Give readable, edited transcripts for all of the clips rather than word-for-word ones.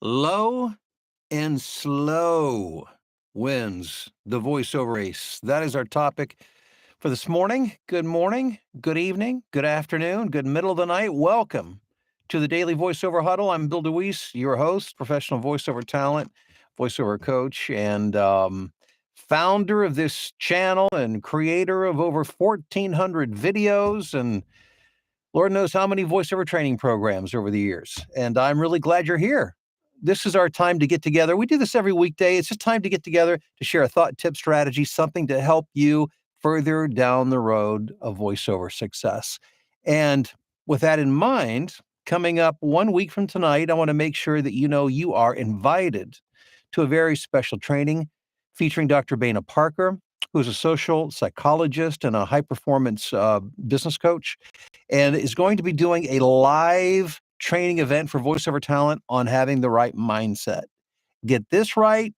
Low and slow wins the voiceover race. That is our topic for this morning, good evening, good afternoon, good middle of the night. Welcome to the Daily Voiceover Huddle. I'm Bill DeWeese, your host, professional voiceover talent, voiceover coach, and founder of this channel and creator of over 1,400 videos and Lord knows how many voiceover training programs over the years. And I'm really glad you're here. This is our time to get together. We do this every weekday. It's just time to get together to share a thought, tip, strategy, something to help you further down the road of voiceover success. And with that in mind, coming up 1 week from tonight, I want to make sure that you know you are invited to a very special training featuring Dr. Baina Parker, who's a social psychologist and a high performance business coach and is going to be doing a live training event for voiceover talent on having the right mindset. Get this right,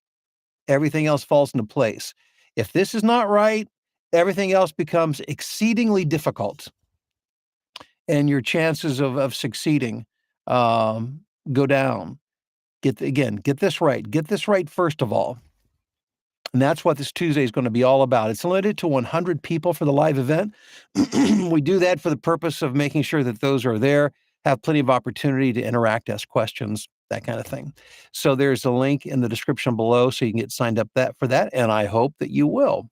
everything else falls into place. If this is not right, everything else becomes exceedingly difficult, and your chances of succeeding go down. Get this right. Get this right first of all. And that's what this Tuesday is going to be all about. It's limited to 100 people for the live event. We do that for the purpose of making sure that those who are there have plenty of opportunity to interact, ask questions, that kind of thing. So there's a link in the description below so you can get signed up for that, and I hope that you will.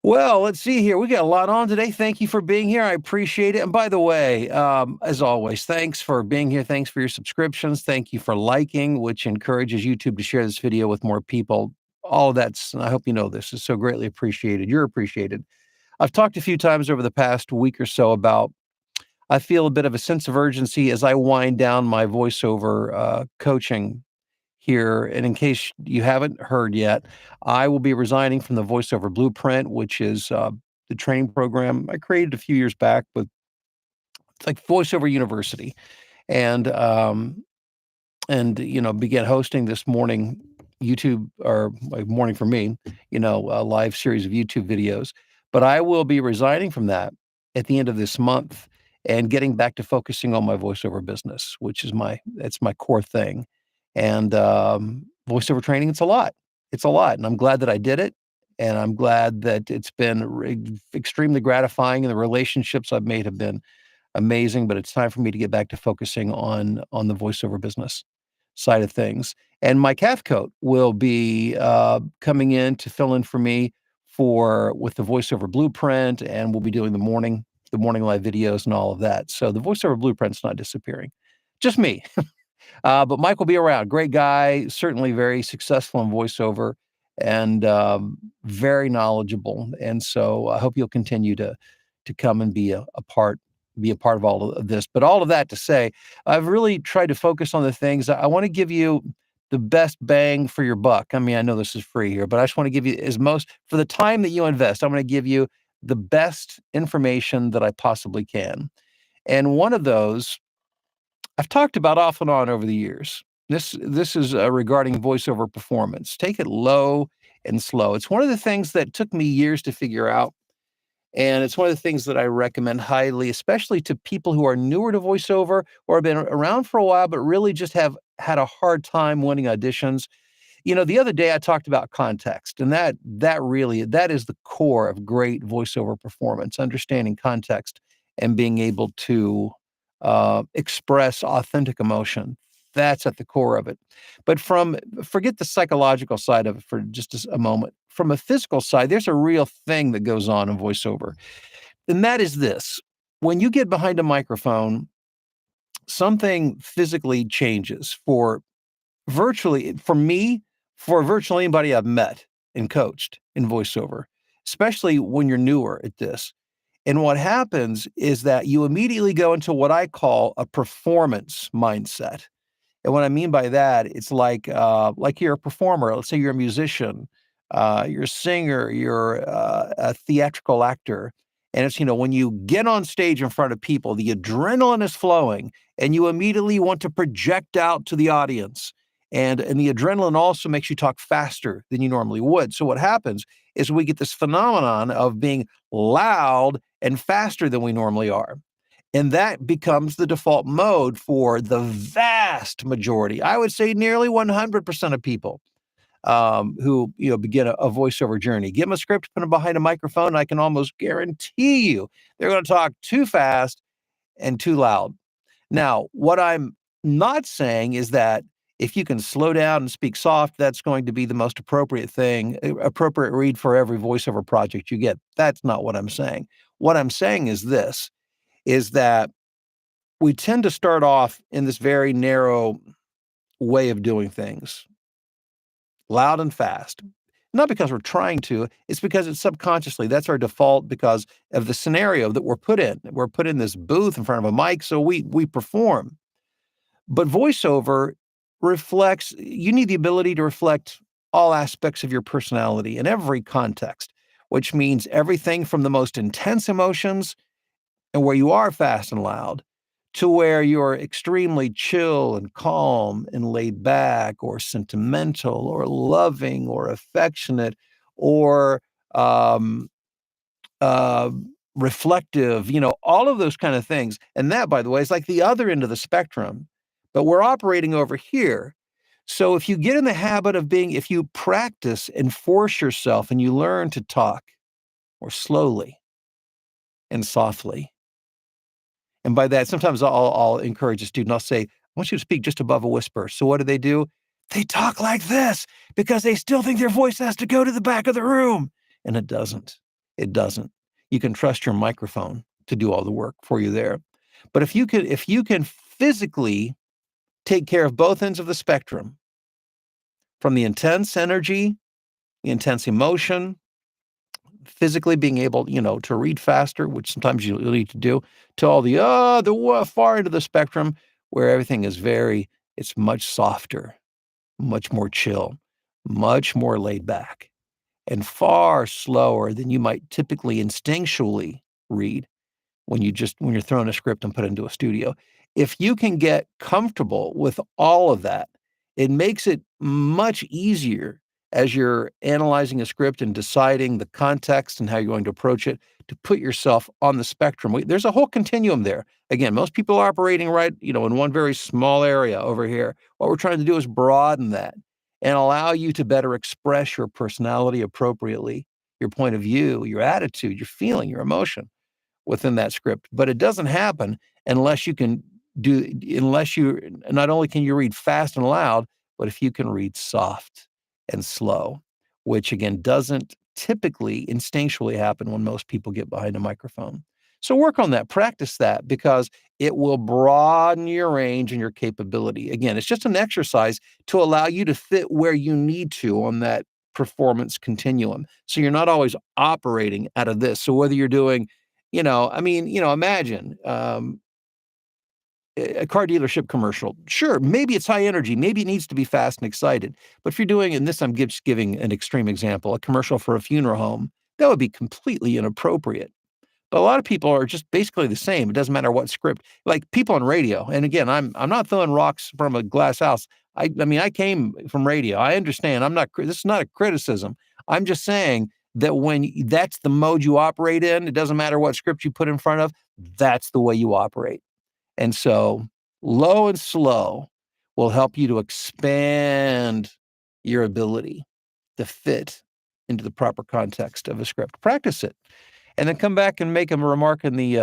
Well, let's see here. We got a lot on today. Thank you for being here. I appreciate it. And by the way, as always, thanks for being here. Thanks for your subscriptions. Thank you for liking, which encourages YouTube to share this video with more people. All of that's, and I hope you know this, is so greatly appreciated. You're appreciated. I've talked a few times over the past week or so about I feel a bit of a sense of urgency as I wind down my voiceover coaching here. And in case you haven't heard yet, I will be resigning from the Voiceover Blueprint, which is the training program I created a few years back with it's like Voiceover University, and began hosting this morning YouTube or like morning for me, a live series of YouTube videos. But I will be resigning from that at the end of this month and getting back to focusing on my voiceover business, which is that's my core thing. And voiceover training, it's a lot. It's a lot. And I'm glad that I did it. And I'm glad that it's been extremely gratifying. And the relationships I've made have been amazing. But it's time for me to get back to focusing on the voiceover business side of things. And Mike Cathcote will be coming in to fill in for me with the voiceover blueprint, and we'll be doing the morning live videos and all of that. So the voiceover blueprint's not disappearing, just me. But Mike will be around. Great guy, certainly very successful in voiceover, and very knowledgeable. And so I hope you'll continue to come and be a part of all of this. But all of that to say, I've really tried to focus on the things I want to give you the best bang for your buck. I mean, I know this is free here, but I just want to give you for the time that you invest. I'm going to give you the best information that I possibly can. And one of those I've talked about off and on over the years. This is regarding voiceover performance. Take it low and slow. It's one of the things that took me years to figure out. And it's one of the things that I recommend highly, especially to people who are newer to voiceover or have been around for a while, but really just have had a hard time winning auditions. The other day I talked about context, and that is the core of great voiceover performance, understanding context and being able to express authentic emotion. That's at the core of it. But forget the psychological side of it for just a moment. From a physical side, there's a real thing that goes on in voiceover. And that is this. When you get behind a microphone, something physically changes for virtually anybody I've met and coached in voiceover, especially when you're newer at this. And what happens is that you immediately go into what I call a performance mindset. And what I mean by that, it's like you're a performer. Let's say you're a musician, you're a singer, you're a theatrical actor. And it's, when you get on stage in front of people, the adrenaline is flowing and you immediately want to project out to the audience. And the adrenaline also makes you talk faster than you normally would. So what happens is we get this phenomenon of being loud and faster than we normally are. And that becomes the default mode for the vast majority. I would say nearly 100% of people who begin a voiceover journey. Give them a script, put them behind a microphone, and I can almost guarantee you they're going to talk too fast and too loud. Now, what I'm not saying is that if you can slow down and speak soft, that's going to be the most appropriate read for every voiceover project you get. That's not what I'm saying. What I'm saying is this, is that we tend to start off in this very narrow way of doing things, loud and fast. Not because we're trying to, it's because it's subconsciously. That's our default because of the scenario that we're put in. We're put in this booth in front of a mic, so we perform. But voiceover reflects, you need the ability to reflect all aspects of your personality in every context, which means everything from the most intense emotions and where you are fast and loud to where you're extremely chill and calm and laid back or sentimental or loving or affectionate or um, uh, reflective, all of those kind of things. And that, by the way, is like the other end of the spectrum, but we're operating over here. So if you get in the habit of if you practice and force yourself and you learn to talk more slowly and softly, and by that, sometimes I'll encourage a student, I'll say, I want you to speak just above a whisper. So what do? They talk like this because they still think their voice has to go to the back of the room. And it doesn't. It doesn't. You can trust your microphone to do all the work for you there. But if you can physically take care of both ends of the spectrum, from the intense energy, the intense emotion, physically being able, to read faster, which sometimes you need to do, to all the far end of the spectrum where everything is it's much softer, much more chill, much more laid back, and far slower than you might typically instinctually read when you're throwing a script and put it into a studio. If you can get comfortable with all of that, it makes it much easier as you're analyzing a script and deciding the context and how you're going to approach it to put yourself on the spectrum. There's a whole continuum there. Again, most people are operating right, in one very small area over here. What we're trying to do is broaden that and allow you to better express your personality appropriately, your point of view, your attitude, your feeling, your emotion within that script. But it doesn't happen unless not only can you read fast and loud, but if you can read soft and slow, which again doesn't typically instinctually happen when most people get behind a microphone. So work on that, practice that, because it will broaden your range and your capability. Again, it's just an exercise to allow you to fit where you need to on that performance continuum. So you're not always operating out of this. So whether you're doing, imagine a car dealership commercial. Sure, maybe it's high energy, maybe it needs to be fast and excited. But if you're doing, and this I'm just giving an extreme example, a commercial for a funeral home, that would be completely inappropriate. But a lot of people are just basically the same. It doesn't matter what script. Like people on radio, and again, I'm not throwing rocks from a glass house. I came from radio. I understand. This is not a criticism. I'm just saying that when that's the mode you operate in, it doesn't matter what script you put in front of, that's the way you operate. And so low and slow will help you to expand your ability to fit into the proper context of a script. Practice it, and then come back and make a remark in the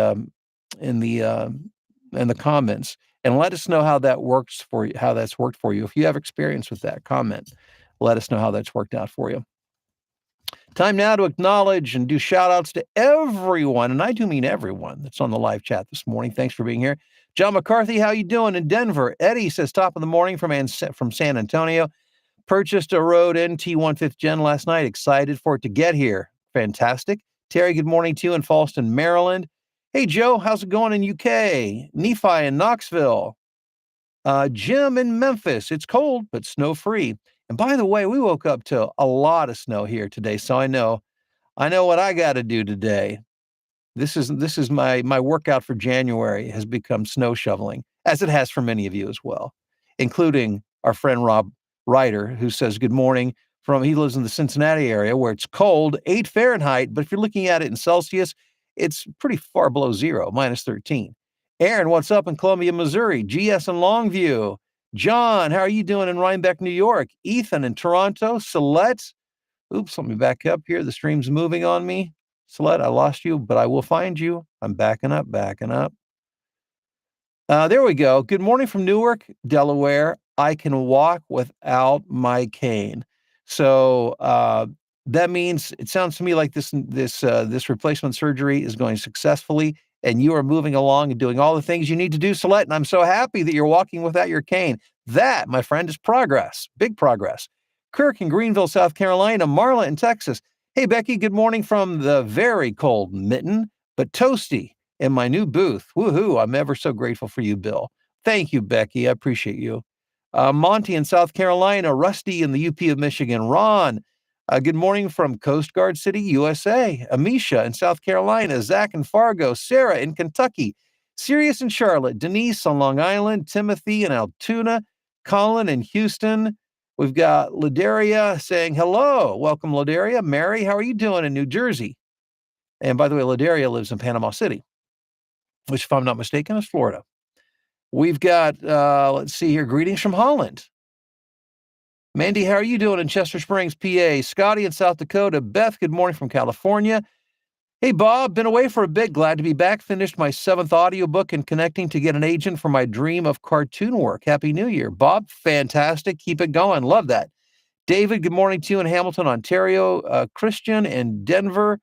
comments, and let us know how that works for you, how that's worked for you. If you have experience with that, comment. Let us know how that's worked out for you. Time now to acknowledge and do shout outs to everyone, and I do mean everyone that's on the live chat this morning. Thanks for being here. John McCarthy, how you doing in Denver? Eddie says top of the morning from San Antonio. Purchased a Rode NT 1/5 Gen last night. Excited for it to get here. Fantastic. Terry, good morning to you in Falston, Maryland. Hey, Joe, how's it going in UK? Nephi in Knoxville. Jim in Memphis. It's cold, but snow-free. And by the way, we woke up to a lot of snow here today, so I know what I got to do today. This is my workout for January has become snow shoveling, as it has for many of you as well, including our friend Rob Ryder, who says good morning he lives in the Cincinnati area where it's cold, 8 Fahrenheit, but if you're looking at it in Celsius, it's pretty far below zero, -13. Aaron, what's up in Columbia, Missouri? GS in Longview. John, how are you doing in Rhinebeck, New York? Ethan in Toronto. Celette. Oops, let me back up here. The stream's moving on me. Celette, I lost you, but I will find you. I'm backing up, backing up. There we go. Good morning from Newark, Delaware. I can walk without my cane. So that means it sounds to me like this replacement surgery is going successfully, and you are moving along and doing all the things you need to do, Celeste. And I'm so happy that you're walking without your cane. That, my friend, is progress. Big progress. Kirk in Greenville, South Carolina. Marla in Texas. Hey, Becky. Good morning from the very cold Mitten, but toasty in my new booth. Woohoo. I'm ever so grateful for you, Bill. Thank you, Becky. I appreciate you. Monty in South Carolina. Rusty in the UP of Michigan. Ron, good morning from Coast Guard City, USA. Amisha in South Carolina. Zach in Fargo. Sarah in Kentucky. Sirius in Charlotte. Denise on Long Island. Timothy in Altoona. Colin in Houston. We've got Ladaria saying hello. Welcome, Ladaria. Mary, how are you doing in New Jersey? And by the way, Ladaria lives in Panama City, which, if I'm not mistaken, is Florida. We've got, let's see here, greetings from Holland. Mandy, how are you doing in Chester Springs, PA? Scotty in South Dakota. Beth, good morning from California. Hey, Bob, been away for a bit. Glad to be back. Finished my 7th audiobook and connecting to get an agent for my dream of cartoon work. Happy New Year. Bob, fantastic. Keep it going. Love that. David, good morning to you in Hamilton, Ontario. Christian in Denver.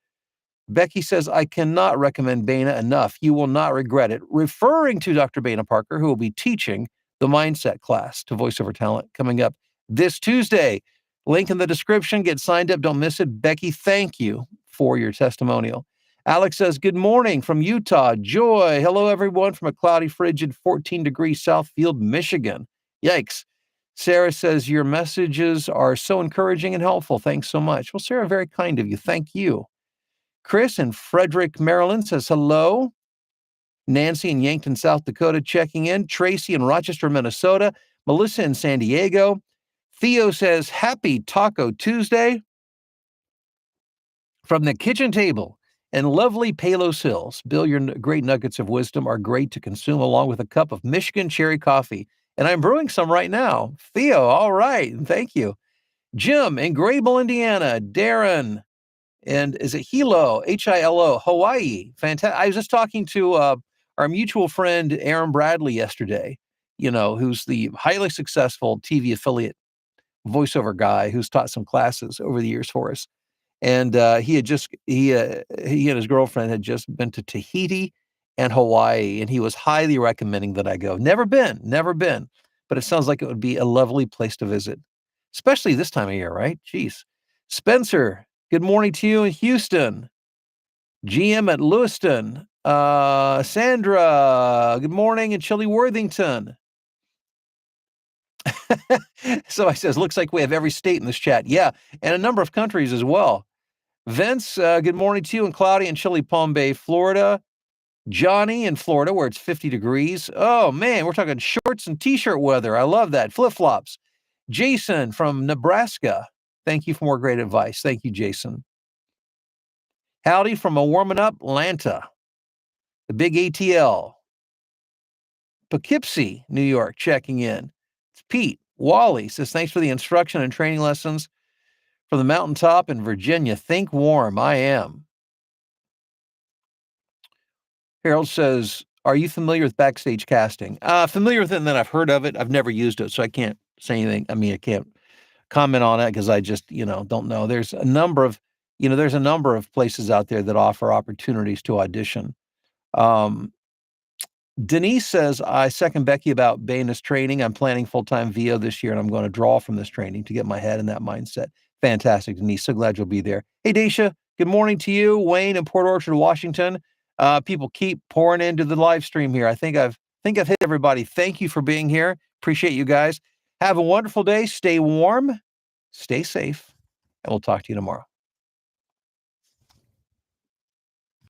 Becky says, I cannot recommend Baina enough. You will not regret it. Referring to Dr. Baina Parker, who will be teaching the mindset class to voiceover talent coming up this Tuesday. Link in the description. Get signed up. Don't miss it. Becky, thank you for your testimonial. Alex says, good morning from Utah. Joy. Hello, everyone, from a cloudy, frigid 14-degree Southfield, Michigan. Yikes. Sarah says, your messages are so encouraging and helpful. Thanks so much. Well, Sarah, very kind of you. Thank you. Chris in Frederick, Maryland says hello. Nancy in Yankton, South Dakota checking in. Tracy in Rochester, Minnesota. Melissa in San Diego. Theo says, happy Taco Tuesday from the kitchen table in lovely Palos Hills. Bill, your great nuggets of wisdom are great to consume along with a cup of Michigan cherry coffee. And I'm brewing some right now. Theo, all right. Thank you. Jim in Grable, Indiana. Darren. And is it Hilo, Hilo, Hawaii? Fantastic. I was just talking to our mutual friend, Aaron Bradley, yesterday, who's the highly successful TV affiliate voiceover guy who's taught some classes over the years for us. And he and his girlfriend had just been to Tahiti and Hawaii, and he was highly recommending that I go. Never been, but it sounds like it would be a lovely place to visit, especially this time of year, right? Jeez. Spencer, good morning to you in Houston. GM at Lewiston. Sandra, good morning in Chile, Worthington. So I says, looks like we have every state in this chat. Yeah, and a number of countries as well. Vince, good morning to you in cloudy and chilly Palm Bay, Florida. Johnny in Florida, where it's 50 degrees. Oh, man, we're talking shorts and T-shirt weather. I love that. Flip-flops. Jason from Nebraska. Thank you for more great advice. Thank you, Jason. Howdy from a warming up Atlanta. The big ATL. Poughkeepsie, New York, checking in. It's Pete. Wally says, thanks for the instruction and training lessons from the mountaintop in Virginia. Think warm. I am. Harold says, are you familiar with backstage casting? Familiar with it, and then I've heard of it. I've never used it, so I can't say anything. I mean, I can't comment on it because I just, don't know. There's a number of places out there that offer opportunities to audition. Denise says, I second Becky about Baina's training. I'm planning full-time VO this year, and I'm going to draw from this training to get my head in that mindset. Fantastic, Denise. So glad you'll be there. Hey, Daisha, good morning to you. Wayne in Port Orchard, Washington. People keep pouring into the live stream here. I think I've hit everybody. Thank you for being here. Appreciate you guys. Have a wonderful day. Stay warm, stay safe, and we'll talk to you tomorrow.